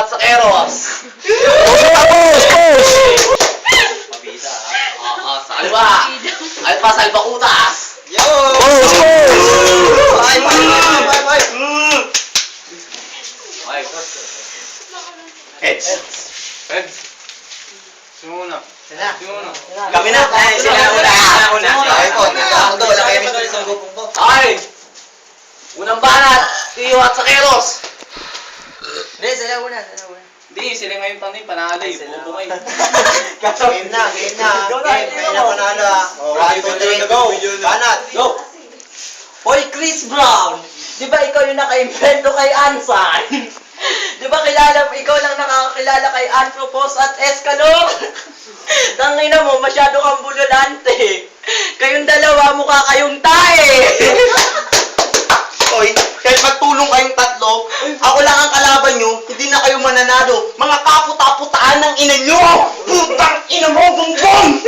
Iwat sa Eros. Mabida ha. Salva. Alpa Salva Kutas. Yo! Bye! Heads. Heads. Sino muna? Kami na. Sila una. Ay po, ako daw, wala kayo mister isang gupong po. Okay. Unang banat. Iwat sa Eros. Hindi, sila una. Hindi, sila ngayon tanim, panalo eh. Bobo kayo. Game na. Game na panalo ah. Oh, 1, 2, 3, go! Banat! Go. Hoy, Chris Brown! Di ba ikaw yung naka-invento kay Ansan? Di ba ikaw lang nakakakilala kay Anthropos at Escalor? Tangina mo, masyado kang bululante. Kayong dalawa, mukha kayong tae. Oy, kahit magtulong kayong tatlo, ako lang ang kalaban nyo, hindi na kayo mananalo. Mga kaputa-putaan ng ina nyo! Putang ina mo, bumbong!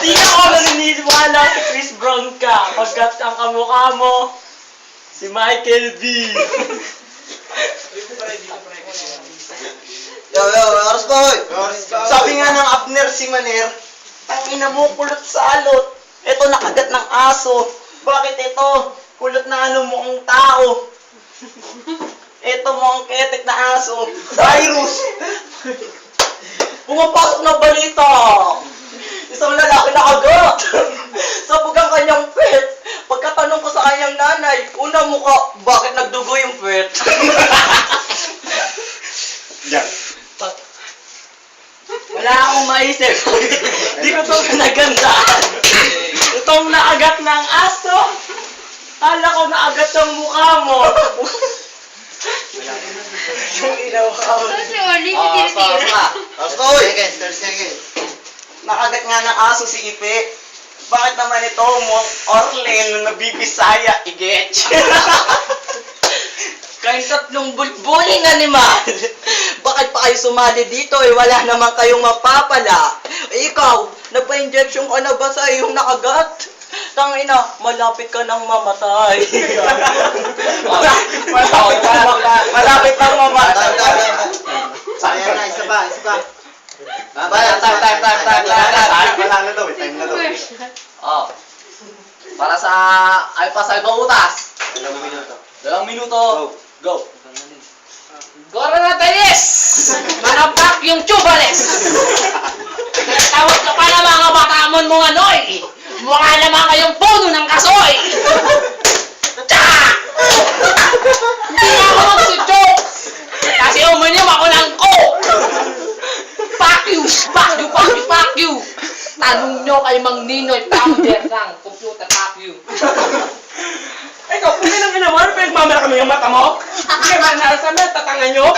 Di na ako naniniwala si Chris Brown ka. Pagkat ang kamukha mo, si Michael B. Yo, oras boy! Sabi nga ng Abner si Maner, ang ina mo, kulot sa alot. Ito nakagat ng aso. Bakit ito? Kulot na ano mo ang tao. Ito mo ang ketek na aso. Virus! Pumapasok na balita. Isang lalaki nakagat. Sabog ang kanyang pet. Pagkatanong ko sa kanyang nanay, una mukha, bakit nagdugo yung pet? Yan. Wala akong maisip. Di ko to pinagandaan. Itong naagat ng aso. Kala ko naagat ang mukha mo. Yung inawa mo. Oras boy! 30 seconds. Nakagat nga ng aso si Ipe. Bakit naman ito mo Orlen na nabibisaya, Igech? Kayo tatlong bulbuling animal. Bakit pa kayo sumali dito eh? Wala naman kayong mapapala. Ikaw, nagpa-injection ka na ba sa iyong nakagat? Tangina, malapit ka nang mamatay. Malapit lang mamatay. Ayan na, isa pa. Time. Wala na daw eh. Time na daw. Oh. Para sa Alpha Salva Kutas. 2 minuto. Go. Gora na Tenis! Manapak yung tubales! Tawag ka pa na mga batamon mo anoy! Mukha naman kayong puno ng kasoy! Tsa! Hindi na ako magsujoke! Kasi uminom ako ng coke! Fuck you! Fuck you! Tanong nyo kay Mang Ninoy, founder ng computer, fuck you! Ikaw, kung nang inaman, pinagmamalaki mo yung mata mo? Hindi ba nasa na, tatangan nyo?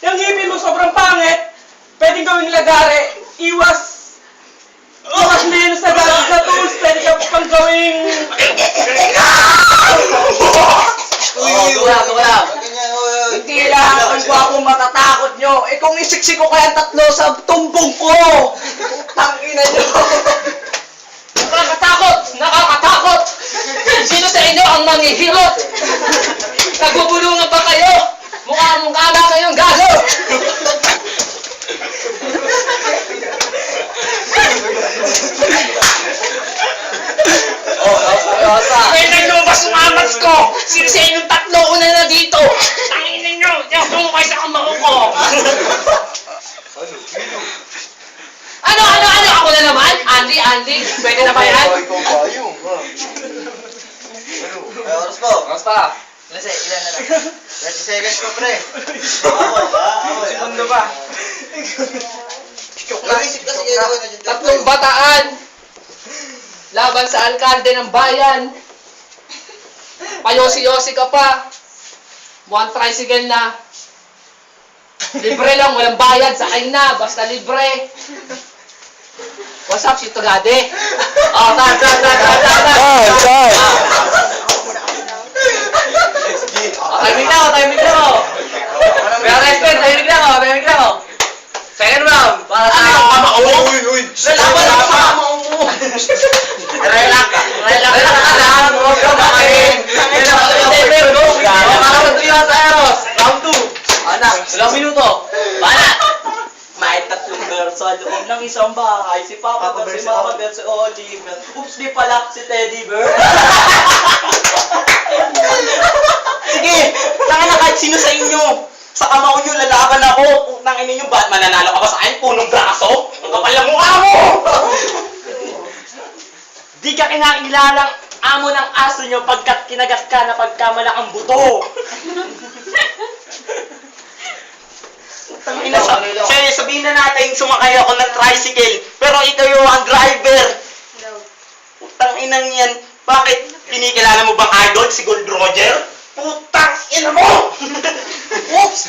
Yung ngipin mo sobrang pangit, pwedeng gawing lagare, iwas na yun sa galang sa tools, pwede ka pang gawing... Wala. Hindi lang ang gwapo matatakot nyo. Eh kung isiksik ko kayang tatlo sa tumbong ko, tangina nyo. Nakakatakot! Sino sa inyo ang manghihilot? Nagbubulungan pa kayo? Mukha ba kayong gago? Kaya naglubas yung amats ko! Sino sa inyong tatlo una na dito? Tanginin nyo! Diyan kung kayo sa kamako ko! Ano? Ako na naman? Andy? Pwede na ba yan? Oras po. Mas pa. Ilan na lang? 30 seconds po, pre. Segundo ba? Naisip kasi kayo na dyan. Tatlong bataan! Laban sa alkalde ng bayan! Payosi-yosi ka pa! Mukhang tricycle na! Libre lang, walang bayad, sakay na, basta libre! What's up, si Tugade? Oh, time. Timing na ako. Pero respect, timing na ako. Second round. Para sa Uy! Lalaban ang mama mo. Relax ka lang. Huwag ka makain. Relax ka lang. Para sa loob ng isang bahay, si Papa Bear, si Mama Bear, si Oliver. Oops, di pala si Teddy Bear. Sige, tanga na kahit sino sa inyo. Sa kamao nyo, lalaban ako. Putang ina nyo, ba't mananalo ka ba sa akin? Punong braso? Ang kapal ng mukha mo! Di ka kinakilalang amo ng aso nyo pagkat kinagat ka na pagkamalakang buto. Putang ina, sabihin na natin sumakay ako ng tricycle, pero ikaw yung ang driver. Putang inang yan. Bakit? Pinikilala mo bang idol si Gold Roger? Putang ina mo! Oops!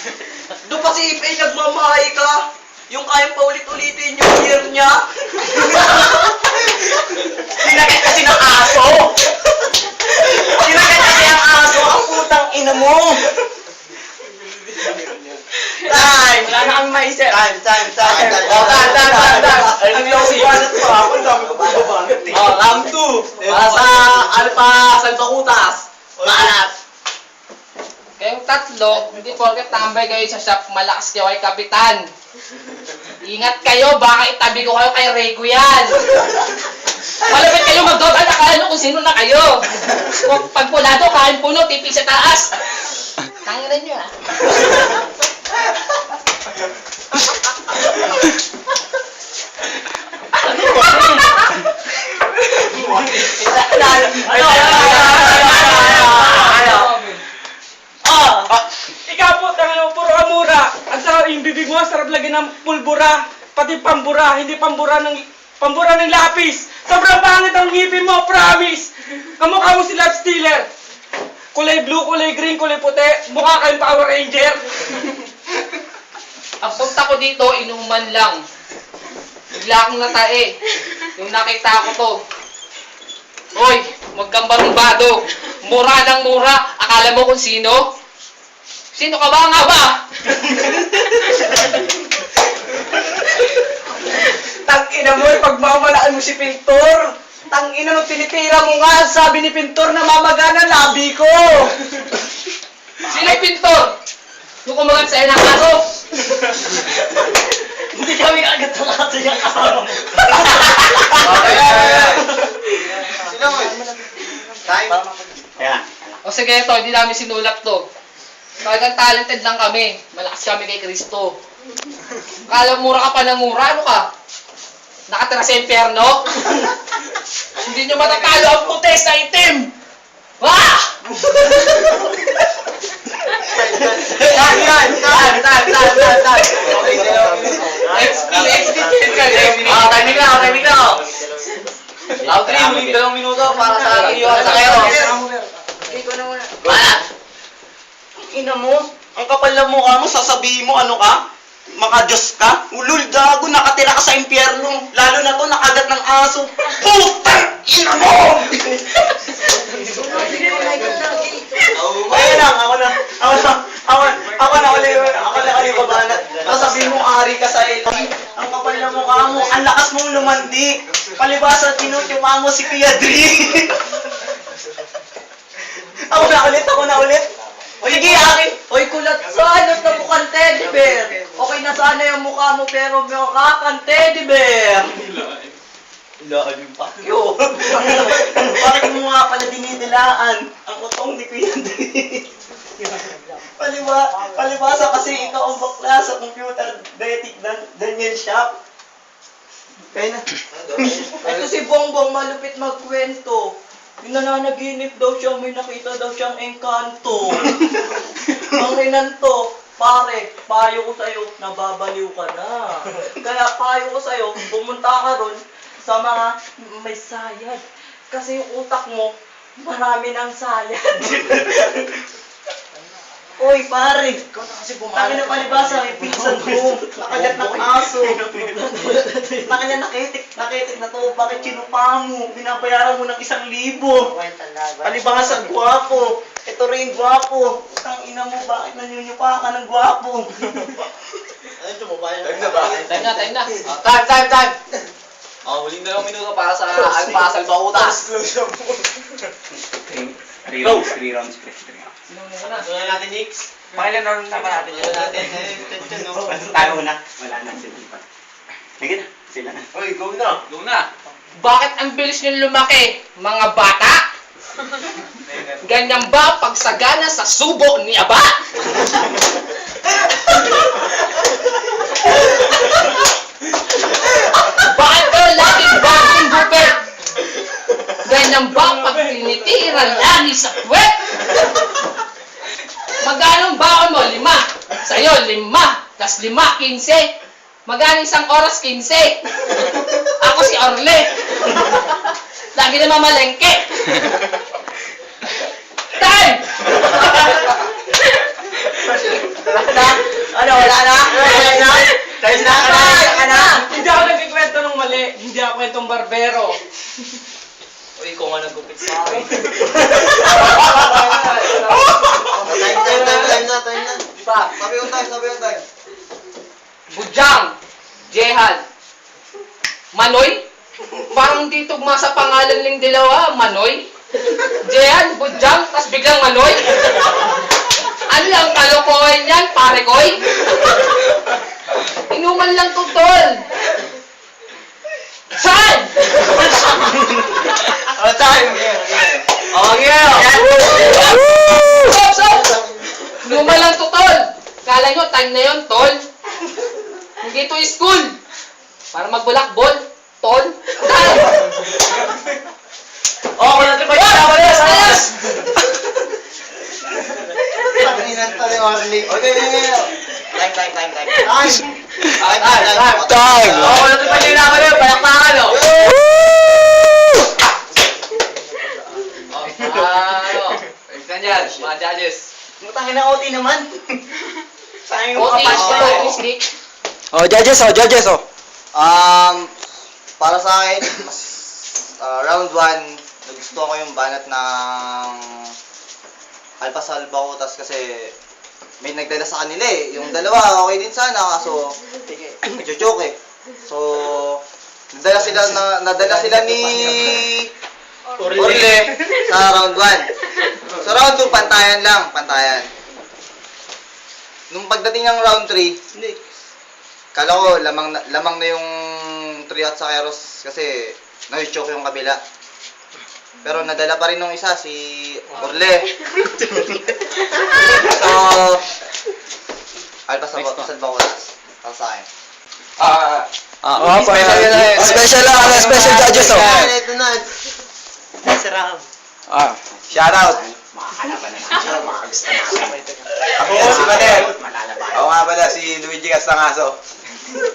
Doon pa si Ipay nagmamahay ka. Yung kayang paulit-ulitin yung year niya. Sinagat kasi ng aso. Sinagat kasi ang aso. Ang putang ina mo. Time! Wala na kami maisip. Time. Oh, time. Ang iyong si Banat pa ako. Ang dami ko pa babanat eh. Oh, round 2. Para sa Alpha Salbakutas. Maalat. Kayong tatlo, hindi porket tambay kayo sa shop, malakas kayo kay Kapitan. Ingat kayo, baka itabi ko kayo kay Rego yan. Malapit kayo magdotal, akala nyo kung sino na kayo. Kung pagpulado, kain puno, tipi sa taas. Tanginan nyo ah. Ikaw po, tangan mo, puro amura. Ang sarap, yung bibig mo, sarap lagyan ng pulbura. Pati pambura, hindi pambura ng lapis. Sobrang pangit ang ngipin mo, promise. Kamukha mo si Love Stealer. Kulay blue, kulay green, kulay puti. Mukha kayong Power Ranger. Ang punta ko dito, inuman lang. Bigla akong natae. Yung nakita ko to. Hoy, huwag kang barumbado. Mura ng mura. Akala mo kung sino? Sino ka ba nga ba? Tangina mo, pagmamalaan mo si Pintor. Tangina mo, tinitira mo nga. Sabi ni Pintor na mamagana labi ko. Sino yung pintor? Yung kumagat sa'yo ng aso? Hindi kami agad ng ato yung kasama mo. Sino mo? Time. Kaya. O sige, ito, hindi namin sinulat to. Talagang talented lang kami. Malakas kami kay Kristo. Kala mura ka pa ng mura, ano ka? Nakatira sa impyerno? Hindi nyo matatalo ang puti sa itim! Wah! Time. XP, timing lang. Round 3, muling 2 minuto para sa iyo at sa kayo. Maalat. Ina mo, ang kapal ng mukha mo, sasabihin mo ano ka? Maka-Diyos ka? Ulul, gago, nakatira ka sa impyerno. Lalo na to, nakagat ng aso. Putang ina mo! Ayun lang, ako na ulit babanat. Sasabihin mo, ari ka sa ilang. Ang kapal ng mukha mo, ang lakas mong lumandik. Palibasa, tinutuma mo si Kuya Dri. Ako na ulit. Sige, akin. Hoy, kulat sana na mukhang teddy bear. Okay na sana yung mukha mo, pero mukha kang teddy bear. Hilaan yung pakyo. Bakit mo nga pala dinidilaan? Ang utong ni Kuya Dri. Palibasa kasi ikaw ang bakla sa computer betik ng Daniel Shop. Kaya na. Ito si Bongbong malupit magkwento. Yung nananaginip daw siya, may nakita daw siyang engkanto. Ang inanto, pare, payo ko sa'yo, nababaliw ka na. Kaya payo ko sa'yo, pumunta ka ron sa mga may sayad. Kasi yung utak mo, marami ng sayad. Oy, pare! Tangin na palibasa, may pinsan ko. Nakagat ng aso. Tangin na nakitik na to. Bakit sinupa mo? Binabayaran mo ng 1,000. Palibasa, gwapo. Ito rin, gwapo. Tangina mo, bakit nanyunyupa ka ng gwapo? Time na. Time. Muling 2 minuto para sa Alpha Salbakutas. 3 rounds. Tuloy natin, Nix. Pakailan na rin naman natin. Tayo na. Wala na si Lipat. Sige na, sila na. Uy, go na. Go na. Bakit ang bilis niyong lumaki, mga bata? Ganyan ba ang pagsagana sa subo ni Aba? Bakit kayo laging bagong gupit? Ganyan ba ang pag tinitiran lagi sa puwet? Magkano baon mo? 5. Sa'yo, 5. Tas 5, 15. Magkano isang oras, 15. Ako si Orle. Lagi na mamalengke. Time! Ano, wala na? Wala na? Guys, na na? Hindi ako nagkikwento ng mali. Hindi ako kwentong barbero. Uy, ikaw nga nagupit sa akin. Time na. Di ba? Sabi yung time. Bujang. Jehal. Manoy? Parang di tugma sa pangalan ng dalawa, Manoy. Jehal, Bujang, tas biglang Manoy. Ano lang kalokohan yan, pare koy? Inuman lang tutol. Saan? Time! Stop! Inuman lang tutol. Kala nyo, time na yun, tol. Hindi to school. Para magbulakbol, tol. Time! Wala na ba yun? Ayos! Pagkainan pa rin Orly. Okay. Time. Wala na pa nila ako rin. Palakpakan, oh. Tignan yan, mga judges. Mutangin na OT naman. Sayang yung OT, kapas ko. OT stick. Judges. Para sa akin, mas round 1, nagustuhan ko yung banat ng Alpasal Bakutas kasi may nagdala sa kanila eh. Yung dalawa, okay din sana, kaso nagchochoke eh. So, nadala sila ni Orle sa round 1. Sa round 2, pantayan. Nung pagdating ng round 3, kala ko lamang na yung Triat sa Keros kasi na-choke yung kabila. Pero nadala pa rin nung isa, si Orle. So, Alpasal Bakutas. Para sa akin. Special judges, oh. Ito na. Next round. Shoutout. Ako si Manel. Ako nga pala si Luigi Castangaso.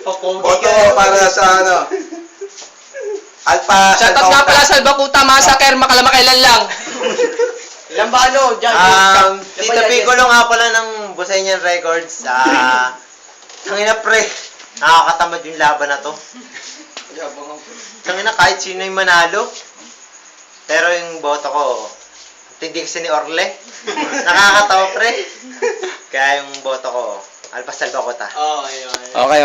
Boto para sa Alpha Shoutout nga pala sa Albacuta Massacre, makailan lang. Ilan ba Tito Piccolo nga pala ng Busenyan Records. Tangina pre, nakakatamad yung laban na to. Tangina kahit sino yung manalo. Pero yung boto ko, tindi kasi ni Orle. Nakakatawa pre. Kaya yung boto ko, Alpasal Bakuta. Okay.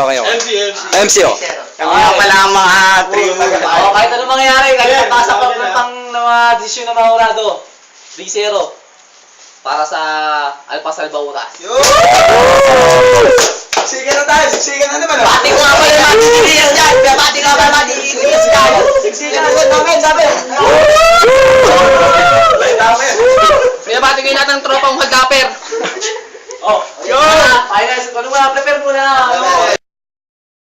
MC oh. Yung nga pala ang mga trio. Kahit anong mangyayari, kahit matasak pa ng mga desisyon ng mga urado. 3-0. Para sa Alpasal Bakutas. Siksikan na tayo, siksikan na naman. Pati ko nga pala yung matitilias dyan. Pati ko nga pala matitilias dyan. Siksikan namin, sabi. Pinabati kayo natin ang tropang hagdaper. Yun! Finals, ano muna, prepare muna.